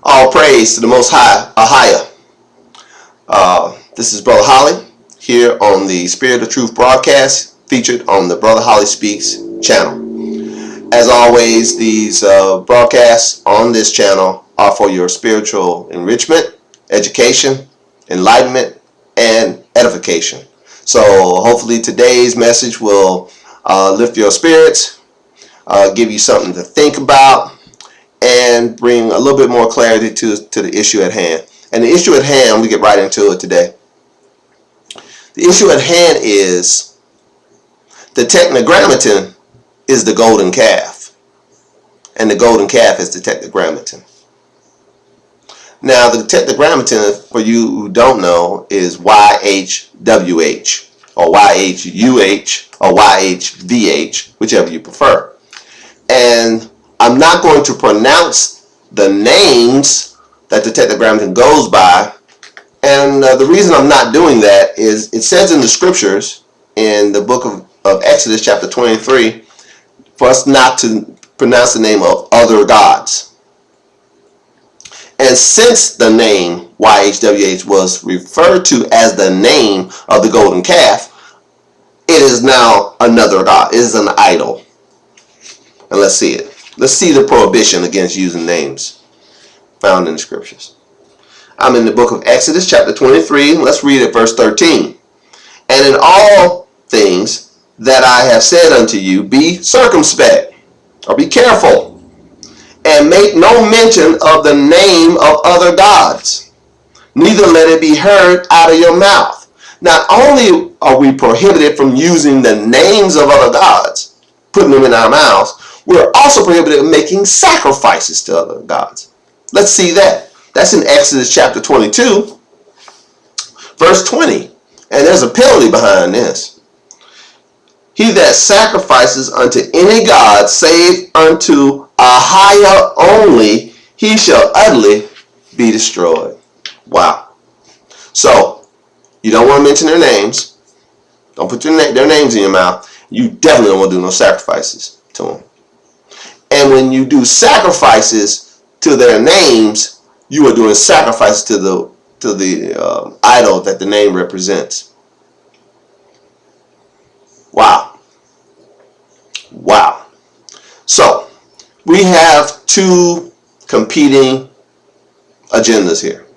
All praise to the Most High, AHAYAH. This is Brother Holly here on the Spirit of Truth broadcast featured on the Brother Holly Speaks channel. As always, these broadcasts on this channel are for your spiritual enrichment, education, enlightenment, and edification. So hopefully today's message will lift your spirits, give you something to think about, and bring a little bit more clarity to the issue at hand. And the issue at hand, we get right into it today. The issue at hand is the Tetragrammaton is the golden calf, and the golden calf is the Tetragrammaton. Now, the Tetragrammaton, for you who don't know, is YHWH or YHUH or YHVH, whichever you prefer. And I'm not going to pronounce the names that the Tetragrammaton goes by, and the reason I'm not doing that is it says in the scriptures in the book of Exodus chapter 23 for us not to pronounce the name of other gods. And since the name YHWH was referred to as the name of the golden calf, it is now another god. It is an idol. And let's see it. Let's see the prohibition against using names found in the scriptures. I'm in the book of Exodus chapter 23. Let's read it, verse 13. And in all things that I have said unto you, be circumspect, or be careful, and make no mention of the name of other gods, neither let it be heard out of your mouth. Not only are we prohibited from using the names of other gods, putting them in our mouths, we're also prohibited from making sacrifices to other gods. Let's see that. That's in Exodus chapter 22, verse 20. And there's a penalty behind this. He that sacrifices unto any god save unto AHAYAH only, he shall utterly be destroyed. Wow. So, you don't want to mention their names. Don't put their names in your mouth. You definitely don't want to do no sacrifices to them. And when you do sacrifices to their names, you are doing sacrifices to the idol that the name represents. Wow. Wow. So, we have two competing agendas here.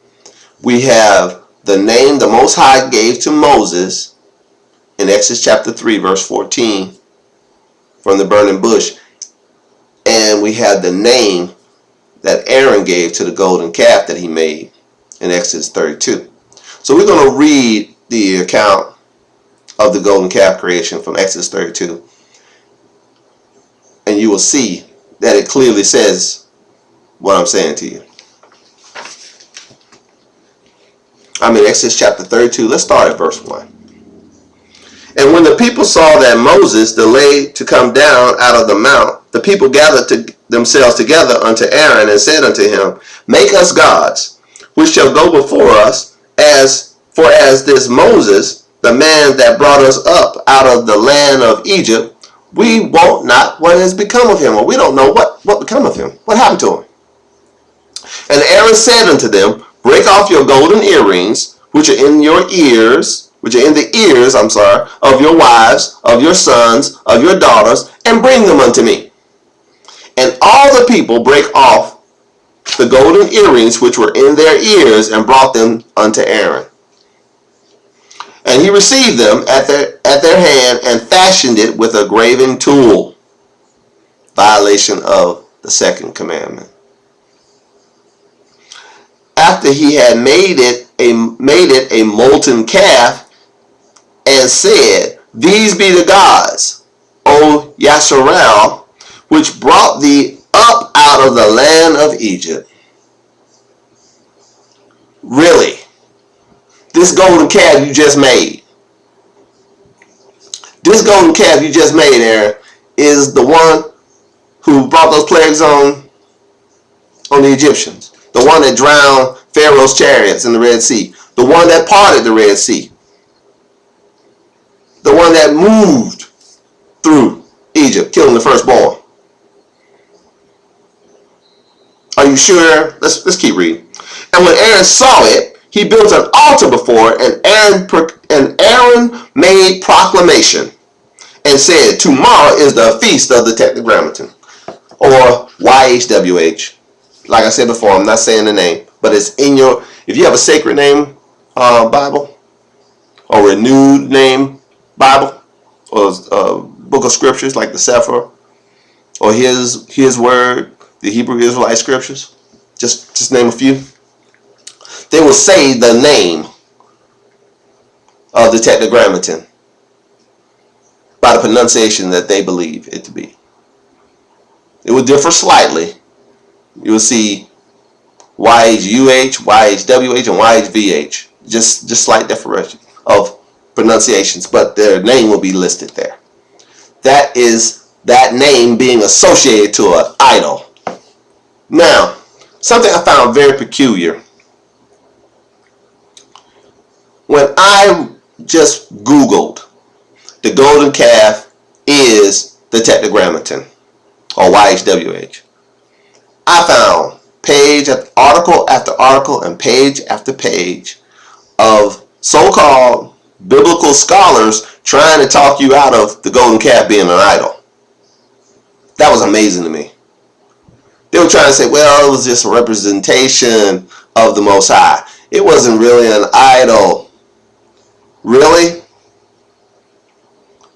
We have the name the Most High gave to Moses in Exodus chapter 3, verse 14, from the burning bush. And we have the name that Aaron gave to the golden calf that he made in Exodus 32. So we're going to read the account of the golden calf creation from Exodus 32. And you will see that it clearly says what I'm saying to you. I'm in Exodus chapter 32. Let's start at verse 1. And when the people saw that Moses delayed to come down out of the mount, the people gathered themselves together unto Aaron and said unto him, make us gods, which shall go before us, as this Moses, the man that brought us up out of the land of Egypt, we wot not what has become of him, or we don't know what become of him. What happened to him? And Aaron said unto them, break off your golden earrings, which are in your ears, of your wives, of your sons, of your daughters, and bring them unto me. And all the people brake off the golden earrings which were in their ears, and brought them unto Aaron. And he received them at their hand, and fashioned it with a graving tool. Violation of the second commandment. After he had made it a molten calf, and said, these be the gods, O Yasharal, which brought thee up out of the land of Egypt. Really? This golden calf you just made. This golden calf you just made, Aaron, is the one who brought those plagues on the Egyptians. The one that drowned Pharaoh's chariots in the Red Sea. The one that parted the Red Sea. The one that moved through Egypt, killing the firstborn. Are you sure? Let's keep reading. And when Aaron saw it, he built an altar before it, and Aaron made proclamation and said, tomorrow is the feast of the Tetragrammaton, or YHWH. Like I said before, I'm not saying the name, but it's in your, if you have a sacred name Bible, or renewed name Bible, or book of scriptures like the Sefer, or his word, the Hebrew Israelite scriptures, just name a few, they will say the name of the Tetragrammaton by the pronunciation that they believe it to be. It will differ slightly. You will see YHUH, YHWH, and YHVH. Just slight differentiation of pronunciations, but their name will be listed there. That is that name being associated to an idol. Now, something I found very peculiar. When I just Googled the golden calf is the Tetragrammaton, or YHWH, I found page after article after article and page after page of so-called biblical scholars trying to talk you out of the golden calf being an idol. That was amazing to me. They were trying to say, well, it was just a representation of the Most High. It wasn't really an idol. Really?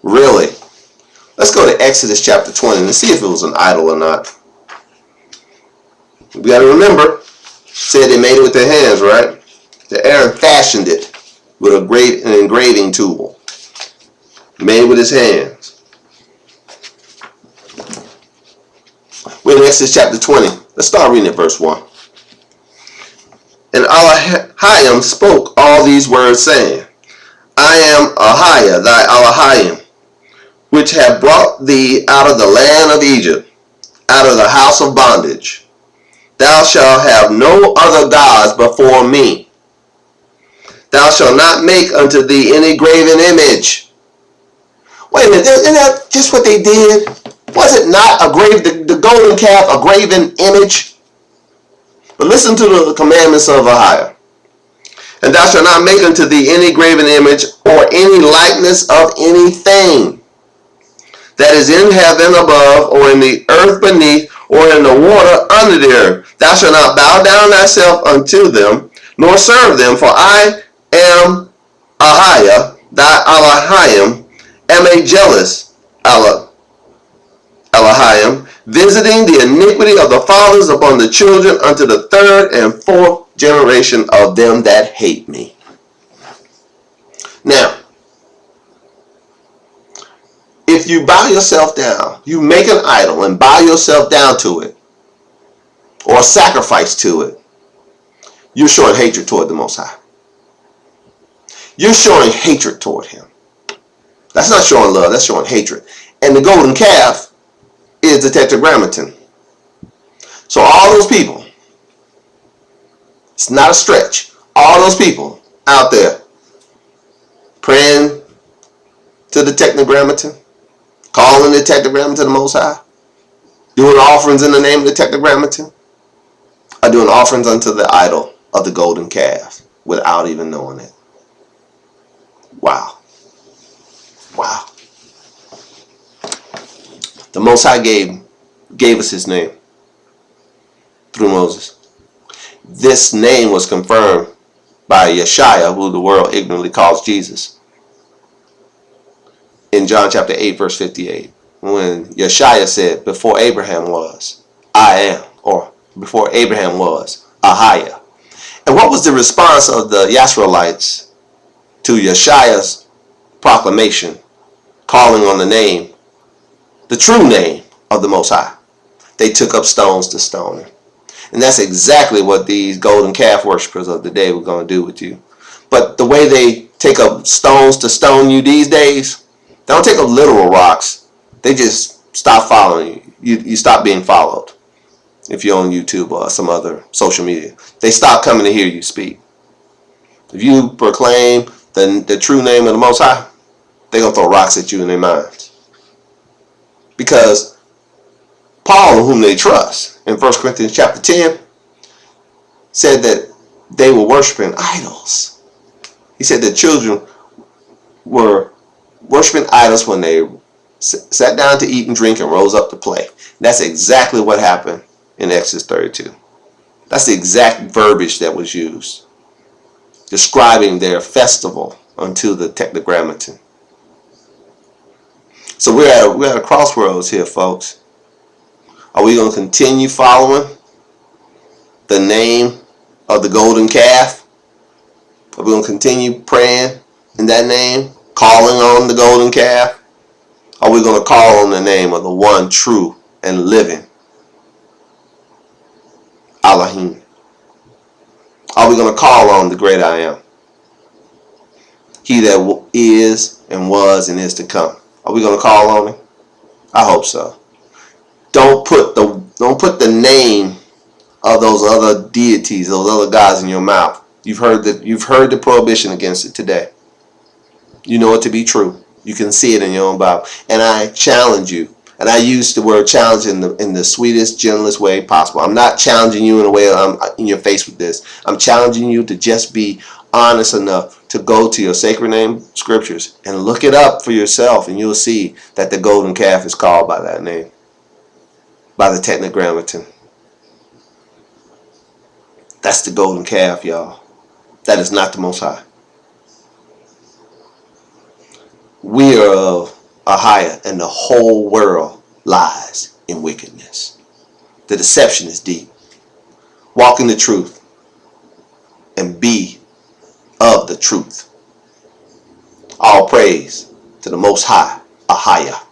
Really? Let's go to Exodus chapter 20 and see if it was an idol or not. We got to remember, said they made it with their hands, right? That Aaron fashioned it with an engraving tool. Made with his hands. We're in Exodus chapter 20. Let's start reading at verse 1. And AHAYAH spoke all these words, saying, I am AHAYAH, thy AHAYAH, which have brought thee out of the land of Egypt, out of the house of bondage. Thou shalt have no other gods before me. Thou shalt not make unto thee any graven image. Wait a minute, isn't that just what they did? Was it not the golden calf, a graven image? But listen to the commandments of AHAYAH. And thou shalt not make unto thee any graven image or any likeness of anything that is in heaven above, or in the earth beneath, or in the water under the earth. Thou shalt not bow down thyself unto them, nor serve them, for I am AHAYAH, thy AHAYAH, am a jealous AHAYAH, visiting the iniquity of the fathers upon the children unto the third and fourth generation of them that hate me. Now, if you bow yourself down, you make an idol and bow yourself down to it, or sacrifice to it, you're showing hatred toward the Most High. You're showing hatred toward Him. That's not showing love, that's showing hatred. And the golden calf is the Tetragrammaton. So all those people, it's not a stretch, all those people out there praying to the Tetragrammaton, calling the Tetragrammaton the Most High, doing offerings in the name of the Tetragrammaton, are doing offerings unto the idol of the golden calf without even knowing it. Wow. Wow. The Most High gave us His name through Moses. This name was confirmed by Yeshua, who the world ignorantly calls Jesus, in John chapter 8, verse 58. When Yeshua said, before Abraham was, I am, or before Abraham was, AHAYAH. And what was the response of the Yisraelites to Yeshua's proclamation, calling on the name, the true name of the Most High? They took up stones to stone Him. And that's exactly what these golden calf worshipers of the day were going to do with you. But the way they take up stones to stone you these days, they don't take up literal rocks. They just stop following you. You stop being followed. If you're on YouTube or some other social media, they stop coming to hear you speak. If you proclaim the true name of the Most High, they're going to throw rocks at you in their minds. Because Paul, whom they trust, in 1 Corinthians chapter 10, said that they were worshiping idols. He said that children were worshiping idols when they sat down to eat and drink and rose up to play. That's exactly what happened in Exodus 32. That's the exact verbiage that was used, describing their festival unto the Tetragrammaton. So we're at a crossroads here, folks. Are we going to continue following the name of the golden calf? Are we going to continue praying in that name, calling on the golden calf? Are we going to call on the name of the one true and living Elohim? Are we going to call on the great I am, he that is and was and is to come? Are we going to call on him? I hope so. Don't put the name of those other deities, those other gods in your mouth. You've heard the prohibition against it today. You know it to be true. You can see it in your own Bible. And I challenge you. And I use the word challenge in the sweetest, gentlest way possible. I'm not challenging you in a way I'm in your face with this. I'm challenging you to just be honest enough to go to your sacred name scriptures and look it up for yourself, and you'll see that the golden calf is called by that name, by the Tetragrammaton. That's the golden calf, y'all. That is not the Most High. We are of AHAYAH, and the whole world lies in wickedness. The deception is deep. Walk in the truth and be of the truth. All praise to the Most High, AHAYAH.